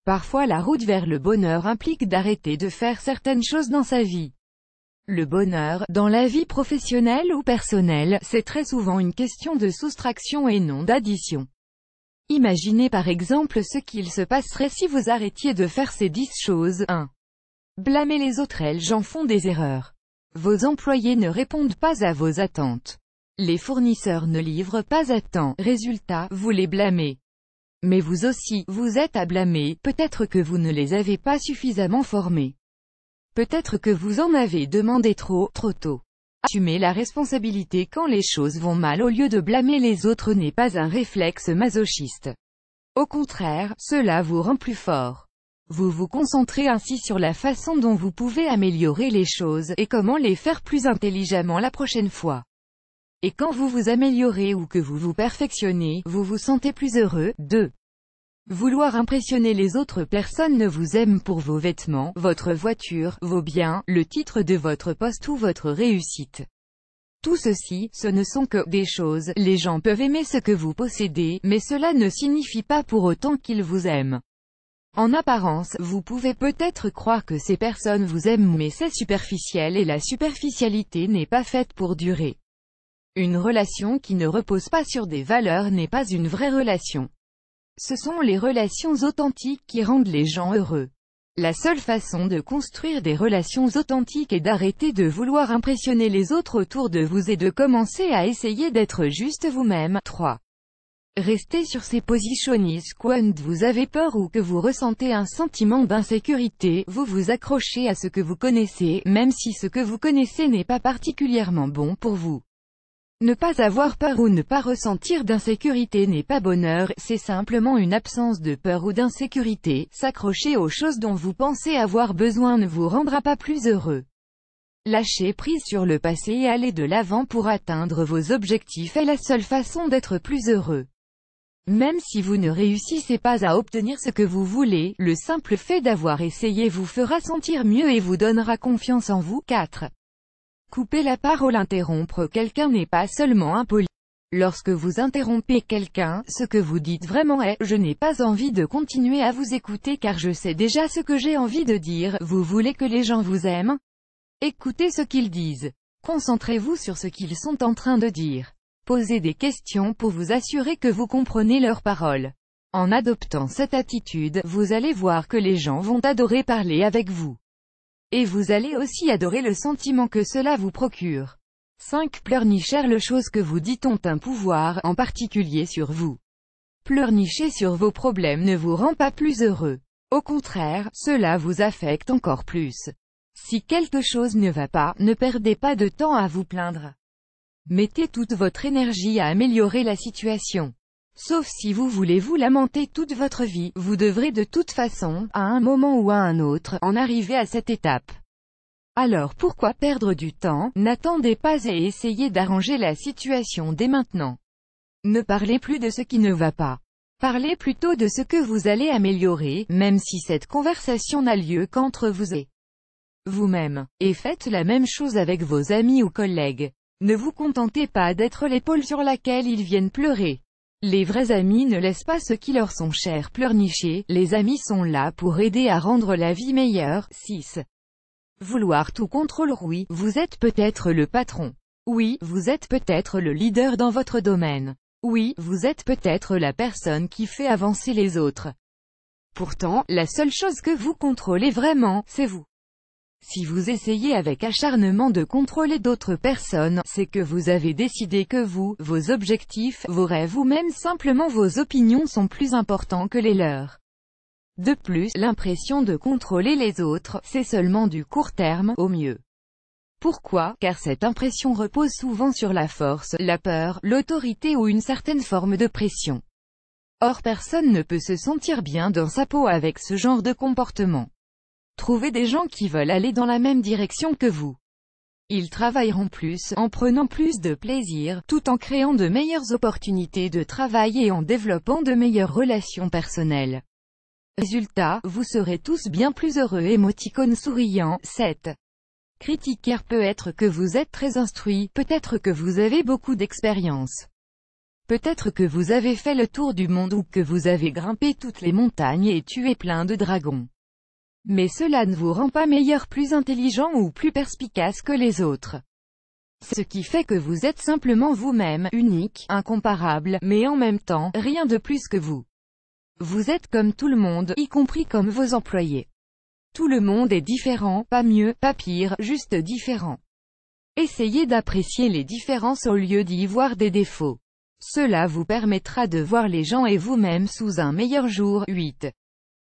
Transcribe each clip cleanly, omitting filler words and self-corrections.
Parfois la route vers le bonheur implique d'arrêter de faire certaines choses dans sa vie. Le bonheur, dans la vie professionnelle ou personnelle, c'est très souvent une question de soustraction et non d'addition. Imaginez par exemple ce qu'il se passerait si vous arrêtiez de faire ces 10 choses. 1. Blâmer les autres. Les gens font des erreurs. Vos employés ne répondent pas à vos attentes. Les fournisseurs ne livrent pas à temps. Résultat, vous les blâmez. Mais vous aussi, vous êtes à blâmer, peut-être que vous ne les avez pas suffisamment formés. Peut-être que vous en avez demandé trop tôt. Assumer la responsabilité quand les choses vont mal au lieu de blâmer les autres n'est pas un réflexe masochiste. Au contraire, cela vous rend plus fort. Vous vous concentrez ainsi sur la façon dont vous pouvez améliorer les choses, et comment les faire plus intelligemment la prochaine fois. Et quand vous vous améliorez ou que vous vous perfectionnez, vous vous sentez plus heureux. 2. Vouloir impressionner les autres personnes ne vous aiment pour vos vêtements, votre voiture, vos biens, le titre de votre poste ou votre réussite. Tout ceci, ce ne sont que des choses. Les gens peuvent aimer ce que vous possédez, mais cela ne signifie pas pour autant qu'ils vous aiment. En apparence, vous pouvez peut-être croire que ces personnes vous aiment, mais c'est superficiel et la superficialité n'est pas faite pour durer. Une relation qui ne repose pas sur des valeurs n'est pas une vraie relation. Ce sont les relations authentiques qui rendent les gens heureux. La seule façon de construire des relations authentiques est d'arrêter de vouloir impressionner les autres autour de vous et de commencer à essayer d'être juste vous-même. 3. Restez sur ces positionnistes quand vous avez peur ou que vous ressentez un sentiment d'insécurité, vous vous accrochez à ce que vous connaissez, même si ce que vous connaissez n'est pas particulièrement bon pour vous. Ne pas avoir peur ou ne pas ressentir d'insécurité n'est pas bonheur, c'est simplement une absence de peur ou d'insécurité. S'accrocher aux choses dont vous pensez avoir besoin ne vous rendra pas plus heureux. Lâcher prise sur le passé et aller de l'avant pour atteindre vos objectifs est la seule façon d'être plus heureux. Même si vous ne réussissez pas à obtenir ce que vous voulez, le simple fait d'avoir essayé vous fera sentir mieux et vous donnera confiance en vous. 4. Couper la parole. Interrompre quelqu'un n'est pas seulement impoli. Lorsque vous interrompez quelqu'un, ce que vous dites vraiment est « Je n'ai pas envie de continuer à vous écouter car je sais déjà ce que j'ai envie de dire ». Vous voulez que les gens vous aiment? Écoutez ce qu'ils disent. Concentrez-vous sur ce qu'ils sont en train de dire. Posez des questions pour vous assurer que vous comprenez leurs paroles. En adoptant cette attitude, vous allez voir que les gens vont adorer parler avec vous. Et vous allez aussi adorer le sentiment que cela vous procure. 5. Pleurnicher. Les choses que vous dites ont un pouvoir, en particulier sur vous. Pleurnicher sur vos problèmes ne vous rend pas plus heureux. Au contraire, cela vous affecte encore plus. Si quelque chose ne va pas, ne perdez pas de temps à vous plaindre. Mettez toute votre énergie à améliorer la situation. Sauf si vous voulez vous lamenter toute votre vie, vous devrez de toute façon, à un moment ou à un autre, en arriver à cette étape. Alors pourquoi perdre du temps? N'attendez pas et essayez d'arranger la situation dès maintenant. Ne parlez plus de ce qui ne va pas. Parlez plutôt de ce que vous allez améliorer, même si cette conversation n'a lieu qu'entre vous et vous-même. Et faites la même chose avec vos amis ou collègues. Ne vous contentez pas d'être l'épaule sur laquelle ils viennent pleurer. Les vrais amis ne laissent pas ceux qui leur sont chers pleurnicher, les amis sont là pour aider à rendre la vie meilleure. 6. Vouloir tout contrôler. Oui, vous êtes peut-être le patron. Oui, vous êtes peut-être le leader dans votre domaine. Oui, vous êtes peut-être la personne qui fait avancer les autres. Pourtant, la seule chose que vous contrôlez vraiment, c'est vous. Si vous essayez avec acharnement de contrôler d'autres personnes, c'est que vous avez décidé que vous, vos objectifs, vos rêves ou même simplement vos opinions sont plus importants que les leurs. De plus, l'impression de contrôler les autres, c'est seulement du court terme, au mieux. Pourquoi? Car cette impression repose souvent sur la force, la peur, l'autorité ou une certaine forme de pression. Or personne ne peut se sentir bien dans sa peau avec ce genre de comportement. Trouvez des gens qui veulent aller dans la même direction que vous. Ils travailleront plus, en prenant plus de plaisir, tout en créant de meilleures opportunités de travail et en développant de meilleures relations personnelles. Résultat, vous serez tous bien plus heureux. Émoticône souriant. 7. Critiquer. Peut être que vous êtes très instruit, peut-être que vous avez beaucoup d'expérience. Peut-être que vous avez fait le tour du monde ou que vous avez grimpé toutes les montagnes et tué plein de dragons. Mais cela ne vous rend pas meilleur, plus intelligent ou plus perspicace que les autres. Ce qui fait que vous êtes simplement vous-même, unique, incomparable, mais en même temps, rien de plus que vous. Vous êtes comme tout le monde, y compris comme vos employés. Tout le monde est différent, pas mieux, pas pire, juste différent. Essayez d'apprécier les différences au lieu d'y voir des défauts. Cela vous permettra de voir les gens et vous-même sous un meilleur jour. 8.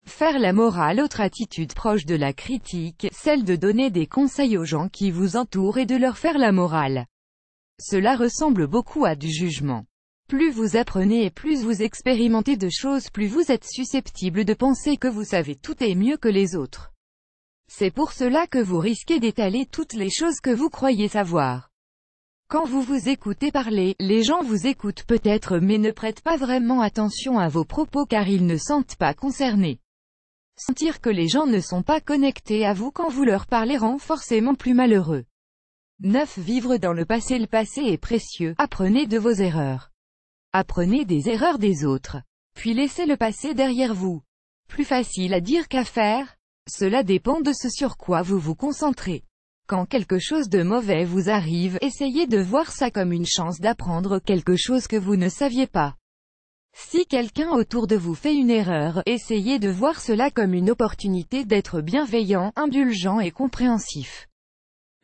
Faire la morale. Autre attitude proche de la critique, celle de donner des conseils aux gens qui vous entourent et de leur faire la morale. Cela ressemble beaucoup à du jugement. Plus vous apprenez et plus vous expérimentez de choses, plus vous êtes susceptible de penser que vous savez tout et mieux que les autres. C'est pour cela que vous risquez d'étaler toutes les choses que vous croyez savoir. Quand vous vous écoutez parler, les gens vous écoutent peut-être mais ne prêtent pas vraiment attention à vos propos car ils ne sentent pas concernés. Sentir que les gens ne sont pas connectés à vous quand vous leur parlez rend forcément plus malheureux. 9. Vivre dans le passé. Le passé est précieux, apprenez de vos erreurs. Apprenez des erreurs des autres. Puis laissez le passé derrière vous. Plus facile à dire qu'à faire. Cela dépend de ce sur quoi vous vous concentrez. Quand quelque chose de mauvais vous arrive, essayez de voir ça comme une chance d'apprendre quelque chose que vous ne saviez pas. Si quelqu'un autour de vous fait une erreur, essayez de voir cela comme une opportunité d'être bienveillant, indulgent et compréhensif.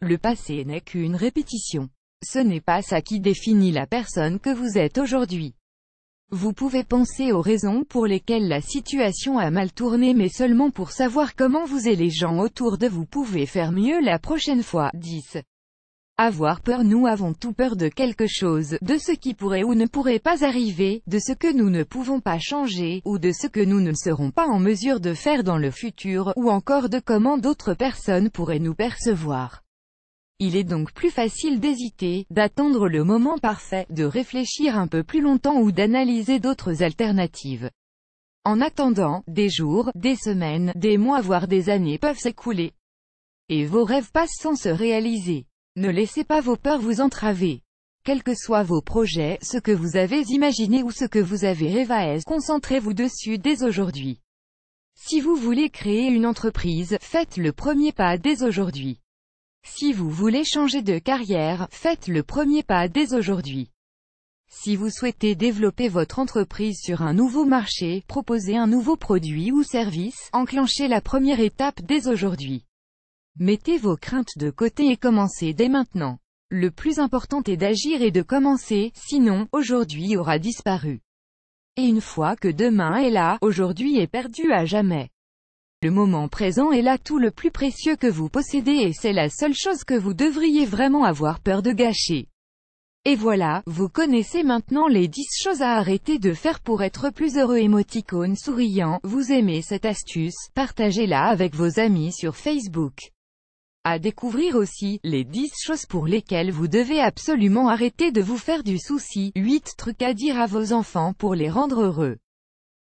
Le passé n'est qu'une répétition. Ce n'est pas ça qui définit la personne que vous êtes aujourd'hui. Vous pouvez penser aux raisons pour lesquelles la situation a mal tourné mais seulement pour savoir comment vous et les gens autour de vous pouvez faire mieux la prochaine fois. 10. Avoir peur. Nous avons tout peur de quelque chose, de ce qui pourrait ou ne pourrait pas arriver, de ce que nous ne pouvons pas changer, ou de ce que nous ne serons pas en mesure de faire dans le futur, ou encore de comment d'autres personnes pourraient nous percevoir. Il est donc plus facile d'hésiter, d'attendre le moment parfait, de réfléchir un peu plus longtemps ou d'analyser d'autres alternatives. En attendant, des jours, des semaines, des mois voire des années peuvent s'écouler. Et vos rêves passent sans se réaliser. Ne laissez pas vos peurs vous entraver. Quels que soient vos projets, ce que vous avez imaginé ou ce que vous avez rêvé, concentrez-vous dessus dès aujourd'hui. Si vous voulez créer une entreprise, faites le premier pas dès aujourd'hui. Si vous voulez changer de carrière, faites le premier pas dès aujourd'hui. Si vous souhaitez développer votre entreprise sur un nouveau marché, proposer un nouveau produit ou service, enclenchez la première étape dès aujourd'hui. Mettez vos craintes de côté et commencez dès maintenant. Le plus important est d'agir et de commencer, sinon, aujourd'hui aura disparu. Et une fois que demain est là, aujourd'hui est perdu à jamais. Le moment présent est là, tout le plus précieux que vous possédez et c'est la seule chose que vous devriez vraiment avoir peur de gâcher. Et voilà, vous connaissez maintenant les 10 choses à arrêter de faire pour être plus heureux. Émoticône souriant. Vous aimez cette astuce? Partagez-la avec vos amis sur Facebook. À découvrir aussi, les 10 choses pour lesquelles vous devez absolument arrêter de vous faire du souci. 8 trucs à dire à vos enfants pour les rendre heureux.